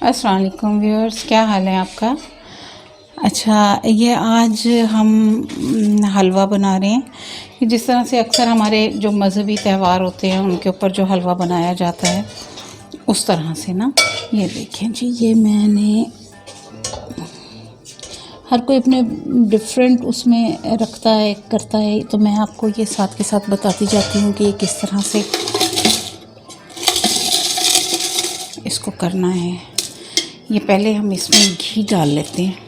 अस्सलाम वालेकुम व्यूअर्स, क्या हाल है आपका। अच्छा, ये आज हम हलवा बना रहे हैं कि जिस तरह से अक्सर हमारे जो मज़हबी त्यौहार होते हैं उनके ऊपर जो हलवा बनाया जाता है उस तरह से ना। ये देखें जी, ये मैंने हर कोई अपने डिफरेंट उसमें रखता है करता है, तो मैं आपको ये साथ के साथ बताती जाती हूँ कि ये किस तरह से इसको करना है। ये पहले हम इसमें घी डाल लेते हैं।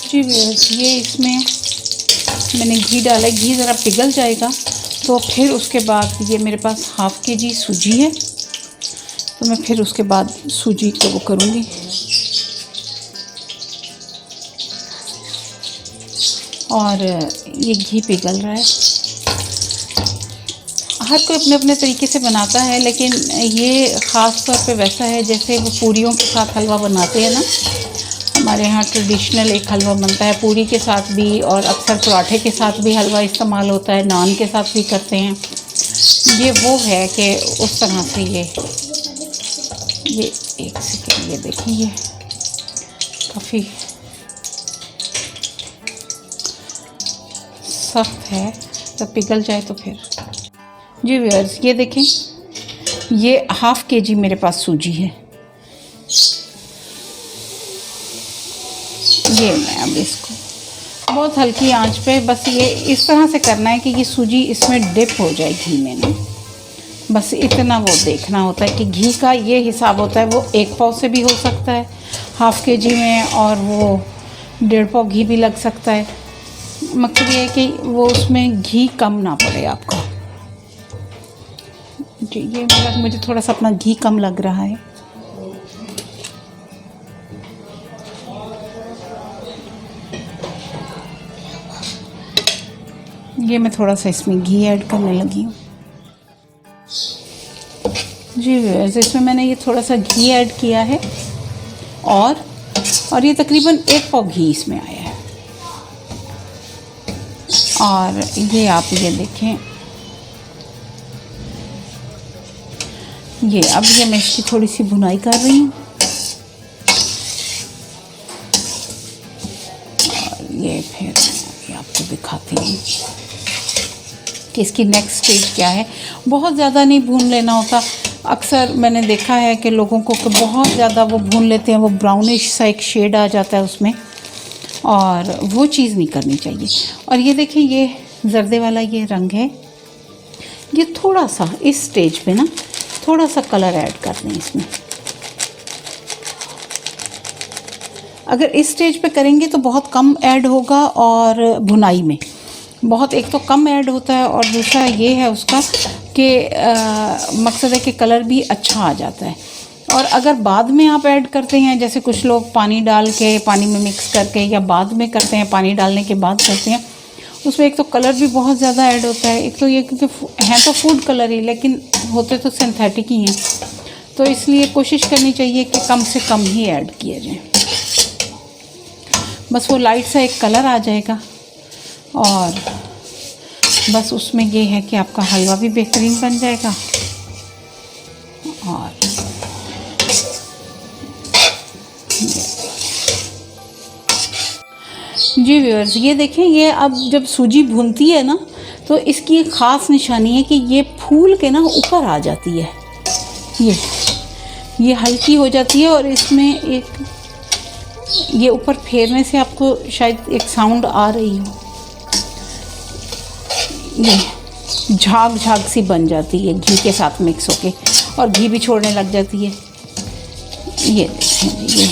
जी व्यूअर्स, ये इसमें मैंने घी डाला है। घी ज़रा पिघल जाएगा तो फिर उसके बाद ये मेरे पास हाफ़ kg सूजी है, तो मैं फिर उसके बाद सूजी को वो करूँगी। और ये घी पिघल रहा है। हर कोई अपने अपने तरीके से बनाता है, लेकिन ये ख़ास तौर पे वैसा है जैसे वो पूरियों के साथ हलवा बनाते हैं ना। हमारे यहाँ ट्रेडिशनल एक हलवा बनता है पूरी के साथ भी, और अक्सर पराठे के साथ भी हलवा इस्तेमाल होता है, नान के साथ भी करते हैं। ये वो है कि उस तरह से ये एक सेकेंड, ये देखिए ये काफ़ी सख्त है, तो पिघल जाए तो फिर। जी व्यूअर्स, ये देखें, ये हाफ़ kg मेरे पास सूजी है। ये मैं अब इसको बहुत हल्की आंच पे बस ये इस तरह से करना है कि ये सूजी इसमें डिप हो जाए घी में ना। बस इतना वो देखना होता है कि घी का ये हिसाब होता है, वो 1 पाव से भी हो सकता है हाफ़ kg में, और वो 1.5 पाव घी भी लग सकता है। मकसद ये है कि वो उसमें घी कम ना पड़े आपका। जी, ये मतलब मुझे थोड़ा सा अपना घी कम लग रहा है। ये मैं थोड़ा सा इसमें घी ऐड करने लगी हूँ। जी व्यूअर्स, इसमें मैंने ये थोड़ा सा घी ऐड किया है, और ये तकरीबन 1 पाव घी इसमें आया है। और ये आप ये देखें, ये अब ये मैं इसकी थोड़ी सी भुनाई कर रही हूँ। और ये फिर ये आपको दिखाती हूँ कि इसकी नेक्स्ट स्टेज क्या है। बहुत ज़्यादा नहीं भून लेना होता। अक्सर मैंने देखा है कि लोगों को बहुत ज़्यादा वो भून लेते हैं, वो ब्राउनिश सा एक शेड आ जाता है उसमें, और वो चीज़ नहीं करनी चाहिए। और ये देखिए, ये जर्दे वाला ये रंग है, ये थोड़ा सा इस स्टेज पे ना थोड़ा सा कलर ऐड कर दें इसमें। अगर इस स्टेज पे करेंगे तो बहुत कम ऐड होगा, और भुनाई में बहुत एक तो कम ऐड होता है, और दूसरा ये है उसका कि मकसद है कि कलर भी अच्छा आ जाता है। और अगर बाद में आप ऐड करते हैं, जैसे कुछ लोग पानी डाल के पानी में मिक्स करके, या बाद में करते हैं पानी डालने के बाद करते हैं, उसमें एक तो कलर भी बहुत ज़्यादा ऐड होता है। एक तो ये क्योंकि हैं तो फूड कलर ही, लेकिन होते तो सिंथेटिक ही हैं, तो इसलिए कोशिश करनी चाहिए कि कम से कम ही ऐड किया जाए। बस वो लाइट सा एक कलर आ जाएगा, और बस उसमें ये है कि आपका हलवा भी बेहतरीन बन जाएगा। और जी व्यूअर्स, ये देखें, ये अब जब सूजी भूनती है ना, तो इसकी एक ख़ास निशानी है कि ये फूल के ना ऊपर आ जाती है। ये हल्की हो जाती है, और इसमें एक ये ऊपर फेरने से आपको शायद एक साउंड आ रही हो, ये झाग झाग सी बन जाती है घी के साथ मिक्स होके, और घी भी छोड़ने लग जाती है। ये देखें जी,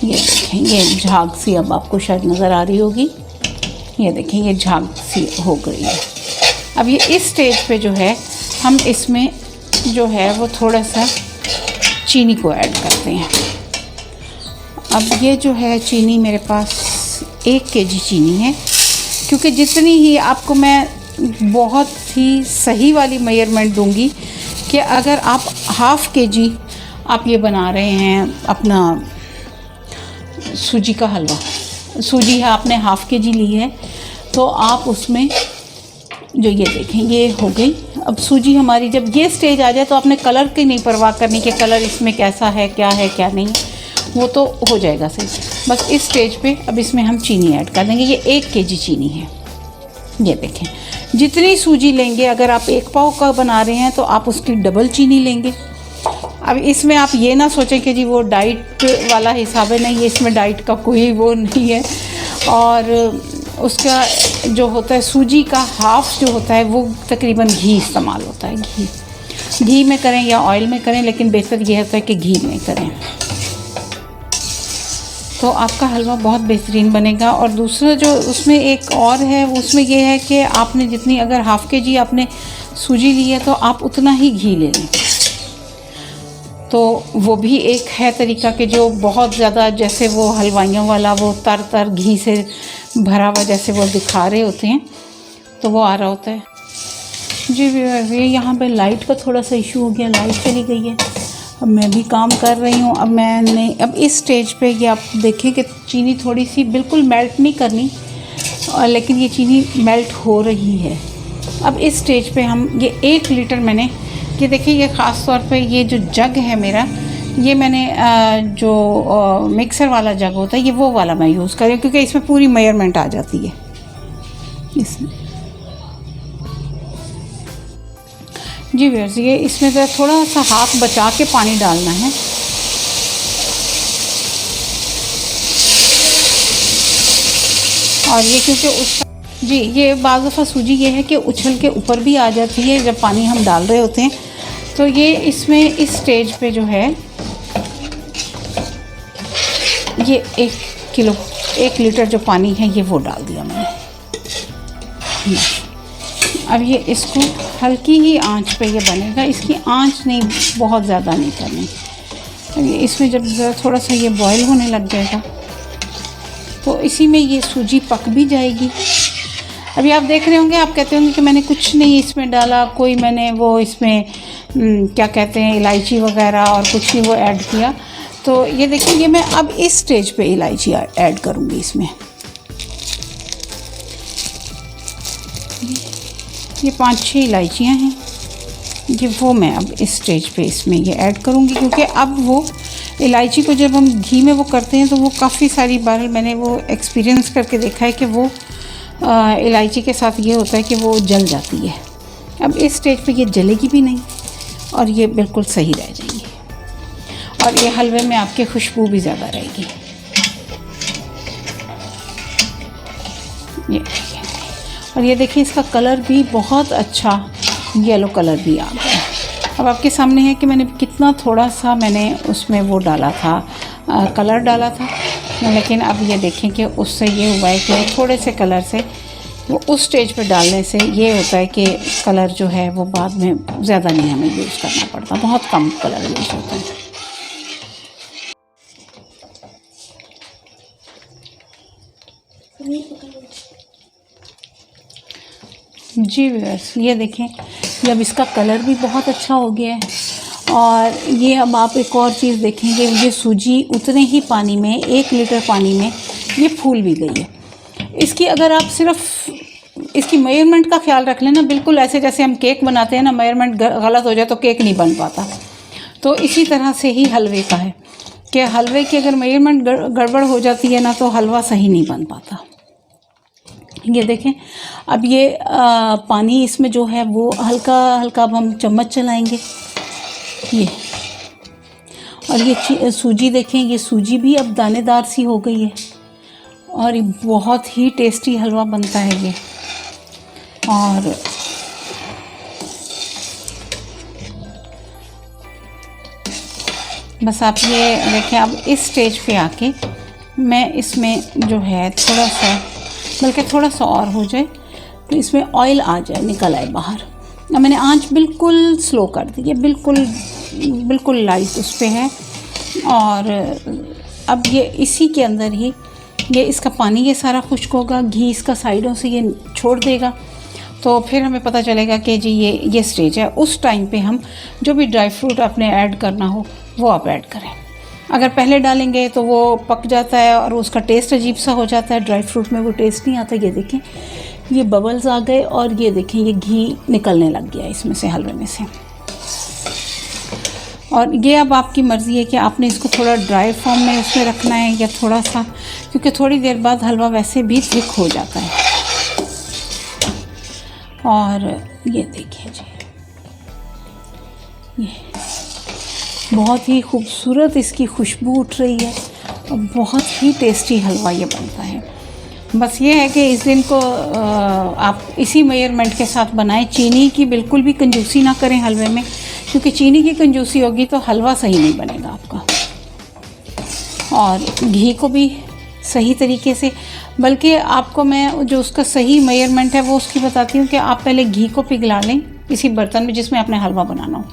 ये देखें, ये झाग सी अब आपको शायद नज़र आ रही होगी। ये देखें, ये झाग सी हो गई है। अब ये इस स्टेज पे जो है, हम इसमें जो है वो थोड़ा सा चीनी को ऐड करते हैं। अब ये जो है चीनी मेरे पास 1 kg चीनी है, क्योंकि जितनी ही आपको मैं बहुत ही सही वाली मेजरमेंट दूंगी कि अगर आप हाफ़ kg आप ये बना रहे हैं अपना सूजी का हलवा, सूजी है आपने हाफ़ के जी ली है, तो आप उसमें जो ये देखें ये हो गई। अब सूजी हमारी जब ये स्टेज आ जाए तो आपने कलर की नहीं परवाह करनी कि कलर इसमें कैसा है क्या नहीं है, वो तो हो जाएगा सही। बस इस स्टेज पे अब इसमें हम चीनी ऐड कर देंगे। ये 1 केजी चीनी है। ये देखें, जितनी सूजी लेंगे, अगर आप 1 पाव का बना रहे हैं तो आप उसकी डबल चीनी लेंगे। अब इसमें आप ये ना सोचें कि जी वो डाइट वाला हिसाब है, नहीं, इसमें डाइट का कोई वो नहीं है। और उसका जो होता है सूजी का हाफ़ जो होता है वो तकरीबन घी इस्तेमाल होता है। घी में करें या ऑयल में करें, लेकिन बेहतर ये होता है कि घी में करें, तो आपका हलवा बहुत बेहतरीन बनेगा। और दूसरा जो उसमें एक और है, उसमें ये है कि आपने जितनी, अगर हाफ़ के जी आपने सूजी ली है तो आप उतना ही घी ले लें। तो वो भी एक है तरीका कि जो बहुत ज़्यादा, जैसे वो हलवाइयों वाला वो तर घी से भरा हुआ जैसे वो दिखा रहे होते हैं, तो वो आ रहा होता है। जी ये यहाँ पे लाइट का थोड़ा सा इशू हो गया, लाइट चली गई है। अब मैं भी काम कर रही हूँ। अब इस स्टेज पे ये आप देखें कि चीनी थोड़ी सी बिल्कुल मेल्ट नहीं करनी, और लेकिन ये चीनी मेल्ट हो रही है। अब इस स्टेज पे हम ये 1 लीटर मैंने, ये देखिए, ये ख़ास तौर पे ये जो जग है मेरा, ये मैंने जो मिक्सर वाला जग होता है ये वो वाला मैं यूज़ कर रही हूँ, क्योंकि इसमें पूरी मेजरमेंट आ जाती है इसमें। जी व्यूअर्स, ये इसमें तो थोड़ा सा हाथ बचा के पानी डालना है। और ये क्योंकि ये बाज़ दफ़ा सूजी ये है कि उछल के ऊपर भी आ जाती है जब पानी हम डाल रहे होते हैं। तो ये इसमें इस स्टेज पे जो है ये 1 लीटर जो पानी है ये वो डाल दिया मैंने। अब ये इसको हल्की ही आंच पे ये बनेगा, इसकी आंच नहीं बहुत ज़्यादा नहीं करनी। इसमें जब थोड़ा सा ये बॉयल होने लग जाएगा तो इसी में ये सूजी पक भी जाएगी। अभी आप देख रहे होंगे, आप कहते होंगे कि मैंने कुछ नहीं इसमें डाला, कोई मैंने वो इसमें क्या कहते हैं इलायची वगैरह और कुछ नहीं वो ऐड किया। तो ये देखिए, ये मैं अब इस स्टेज पे इलायची ऐड करूँगी इसमें। ये 5-6 इलायचियाँ हैं, ये वो मैं अब इस स्टेज पे इसमें ये ऐड करूँगी, क्योंकि अब वो इलायची को जब हम घी में वो करते हैं तो वो काफ़ी सारी बार मैंने वो एक्सपीरियंस करके देखा है कि वो इलायची के साथ ये होता है कि वो जल जाती है। अब इस स्टेज पे ये जलेगी भी नहीं और ये बिल्कुल सही रह जाएगी, और ये हलवे में आपके खुशबू भी ज़्यादा रहेगी। ये और ये देखिए, इसका कलर भी बहुत अच्छा येलो कलर भी आ गया। अब आपके सामने है कि मैंने कितना थोड़ा सा मैंने उसमें वो डाला था, कलर डाला था, लेकिन अब ये देखें कि उससे ये हुआ है कि थोड़े से कलर से वो उस स्टेज पे डालने से ये होता है कि कलर जो है वो बाद में ज़्यादा नहीं हमें यूज़ करना पड़ता, बहुत कम कलर यूज़ होता है। जी व्यूअर्स, ये देखें, जब इसका कलर भी बहुत अच्छा हो गया है। और ये अब आप एक और चीज़ देखेंगे, ये सूजी उतने ही पानी में, 1 लीटर पानी में ये फूल भी गई है। इसकी अगर आप सिर्फ इसकी मेजरमेंट का ख्याल रख लेना, बिल्कुल ऐसे जैसे हम केक बनाते हैं ना, मेजरमेंट गलत हो जाए तो केक नहीं बन पाता, तो इसी तरह से ही हलवे का है कि हलवे की अगर मेजरमेंट गड़बड़ हो जाती है ना तो हलवा सही नहीं बन पाता। ये देखें, अब ये पानी इसमें जो है वो हल्का हल्का अब हम चम्मच चलाएंगे ये, और ये सूजी देखें, ये सूजी भी अब दानेदार सी हो गई है और ये बहुत ही टेस्टी हलवा बनता है ये। और बस आप ये देखें, अब इस स्टेज पे आके मैं इसमें जो है थोड़ा सा, बल्कि थोड़ा सा और हो जाए तो इसमें ऑयल आ जाए, निकल आए बाहर। अब मैंने आंच बिल्कुल स्लो कर दी है, बिल्कुल लाइट उस पर है। और अब ये इसी के अंदर ही ये इसका पानी ये सारा खुश्क होगा, घी इसका साइडों से ये छोड़ देगा, तो फिर हमें पता चलेगा कि जी ये स्टेज है। उस टाइम पे हम जो भी ड्राई फ्रूट आपने ऐड करना हो वो आप ऐड करें। अगर पहले डालेंगे तो वो पक जाता है और उसका टेस्ट अजीब सा हो जाता है, ड्राई फ्रूट में वो टेस्ट नहीं आता। ये देखें ये बबल्स आ गए और ये देखें ये घी निकलने लग गया इसमें से, हलवे में से। और ये अब आपकी मर्ज़ी है कि आपने इसको थोड़ा ड्राई फॉर्म में उसमें रखना है या थोड़ा सा, क्योंकि थोड़ी देर बाद हलवा वैसे भी थिक हो जाता है। और ये देखिए जी, ये बहुत ही खूबसूरत इसकी खुशबू उठ रही है और बहुत ही टेस्टी हलवा ये बनता है। बस ये है कि इस दिन को आप इसी मेजरमेंट के साथ बनाएं। चीनी की बिल्कुल भी कंजूसी ना करें हलवे में, क्योंकि चीनी की कंजूसी होगी तो हलवा सही नहीं बनेगा आपका। और घी को भी सही तरीके से, बल्कि आपको मैं जो उसका सही मेजरमेंट है वो उसकी बताती हूँ कि आप पहले घी को पिघला लें किसी बर्तन में जिसमें आपने हलवा बनाना हो,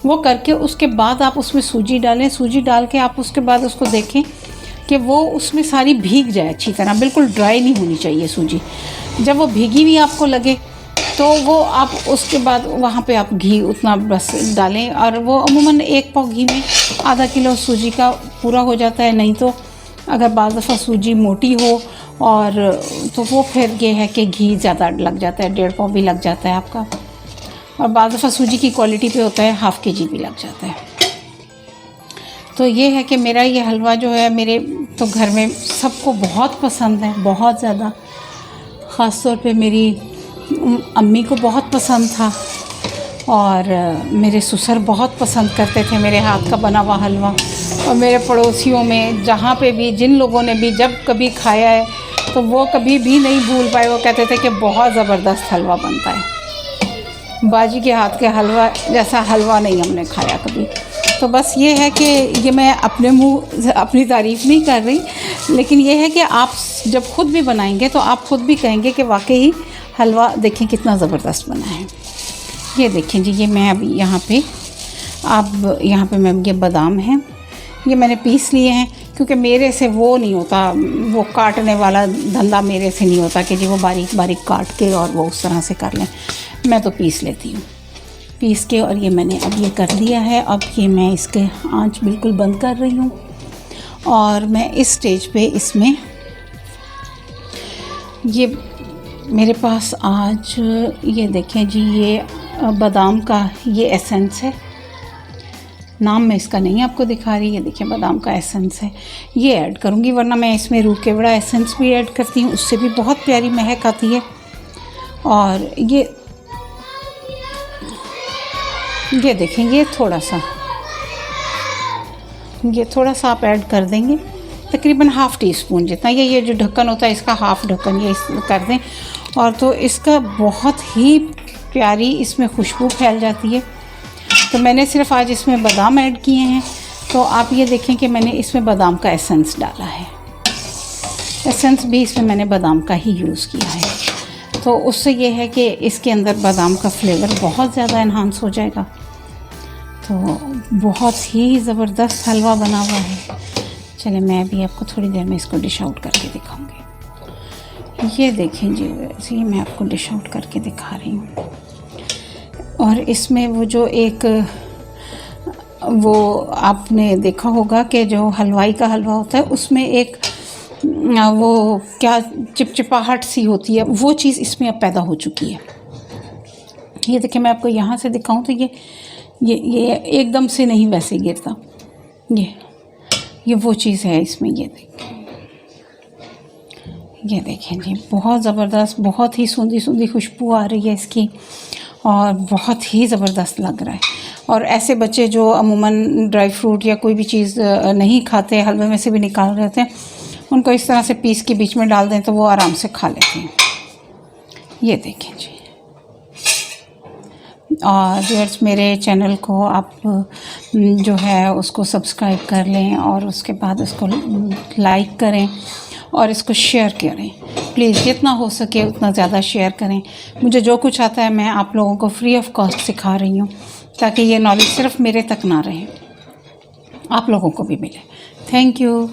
वो करके उसके बाद आप उसमें सूजी डालें। सूजी डाल के आप उसके बाद उसको देखें कि वो उसमें सारी भीग जाए अच्छी तरह, बिल्कुल ड्राई नहीं होनी चाहिए सूजी। जब वो भीगी हुई आपको लगे तो वो आप उसके बाद वहाँ पे आप घी उतना बस डालें, और वो अमूमन 1 पाव घी में आधा किलो सूजी का पूरा हो जाता है। नहीं तो अगर बाज़ दफ़ा सूजी मोटी हो और तो वो फिर ये है कि घी ज़्यादा लग जाता है, 1.5 पाव भी लग जाता है आपका। और बाज़ दफ़ा सूजी की क्वालिटी पे होता है, हाफ़ kg भी लग जाता है। तो ये है कि मेरा ये हलवा जो है मेरे तो घर में सबको बहुत पसंद है, बहुत ज़्यादा। ख़ास तौर पे मेरी अम्मी को बहुत पसंद था और मेरे ससुर बहुत पसंद करते थे मेरे हाथ का बना हुआ हलवा। और मेरे पड़ोसियों में जहाँ पे भी जिन लोगों ने भी जब कभी खाया है तो वो कभी भी नहीं भूल पाए, वो कहते थे कि बहुत ज़बरदस्त हलवा बनता है, बाजी के हाथ के हलवा जैसा हलवा नहीं हमने खाया कभी। तो बस ये है कि ये मैं अपने मुँह अपनी तारीफ़ नहीं कर रही, लेकिन ये है कि आप जब ख़ुद भी बनाएंगे तो आप ख़ुद भी कहेंगे कि वाकई हलवा देखें कितना ज़बरदस्त बना है। ये देखें जी, ये मैं अभी यहाँ पे मैं ये बादाम हैं, ये मैंने पीस लिए हैं, क्योंकि मेरे से वो नहीं होता, वो काटने वाला धंधा मेरे से नहीं होता कि जी वो बारीक बारीक काट के और वो उस तरह से कर लें। मैं तो पीस लेती हूँ, पीस के। और ये मैंने अब ये कर लिया है। अब ये मैं इसके आंच बिल्कुल बंद कर रही हूँ और मैं इस स्टेज पे इसमें ये मेरे पास आज ये देखें जी, ये बादाम का ये एसेंस है, नाम मैं इसका नहीं आपको दिखा रही, ये देखिए बादाम का एसेंस है, ये ऐड करूँगी। वरना मैं इसमें रूह केवड़ा एसेंस भी ऐड करती हूँ, उससे भी बहुत प्यारी महक आती है। और ये देखें, ये थोड़ा सा आप ऐड कर देंगे, तकरीबन ½ टीस्पून जितना। ये जो ढक्कन होता है इसका हाफ़ ढक्कन ये कर दें, और तो इसका बहुत ही प्यारी इसमें खुशबू फैल जाती है। तो मैंने सिर्फ आज इसमें बादाम ऐड किए हैं, तो आप ये देखें कि मैंने इसमें बादाम का एसेंस डाला है। एसेंस भी इसमें मैंने बादाम का ही यूज़ किया है, तो उससे ये है कि इसके अंदर बादाम का फ्लेवर बहुत ज़्यादा इन्हांस हो जाएगा। तो बहुत ही ज़बरदस्त हलवा बना हुआ है। चलिए मैं अभी आपको थोड़ी देर में इसको डिश आउट करके दिखाऊंगी। ये देखें जी, ये मैं आपको डिश आउट करके दिखा रही हूँ। और इसमें वो जो एक वो आपने देखा होगा कि जो हलवाई का हलवा होता है उसमें एक वो क्या चिपचिपाहट सी होती है, वो चीज़ इसमें अब पैदा हो चुकी है। ये देखिए, मैं आपको यहाँ से दिखाऊं तो ये एकदम से नहीं वैसे गिरता, ये वो चीज़ है इसमें। ये देखें जी, बहुत ज़बरदस्त, बहुत ही सूंधी सूंधी खुशबू आ रही है इसकी और बहुत ही ज़बरदस्त लग रहा है। और ऐसे बच्चे जो अमूमन ड्राई फ्रूट या कोई भी चीज़ नहीं खाते, हलवे में से भी निकाल रहे थे, उनको इस तरह से पीस के बीच में डाल दें तो वो आराम से खा लेते हैं। ये देखें जी। और व्यूअर्स, मेरे चैनल को आप जो है उसको सब्सक्राइब कर लें और उसके बाद उसको लाइक करें और इसको शेयर करें प्लीज़, जितना हो सके उतना ज़्यादा शेयर करें। मुझे जो कुछ आता है मैं आप लोगों को फ्री ऑफ कॉस्ट सिखा रही हूँ, ताकि ये नॉलेज सिर्फ मेरे तक ना रहे, आप लोगों को भी मिले। Thank you.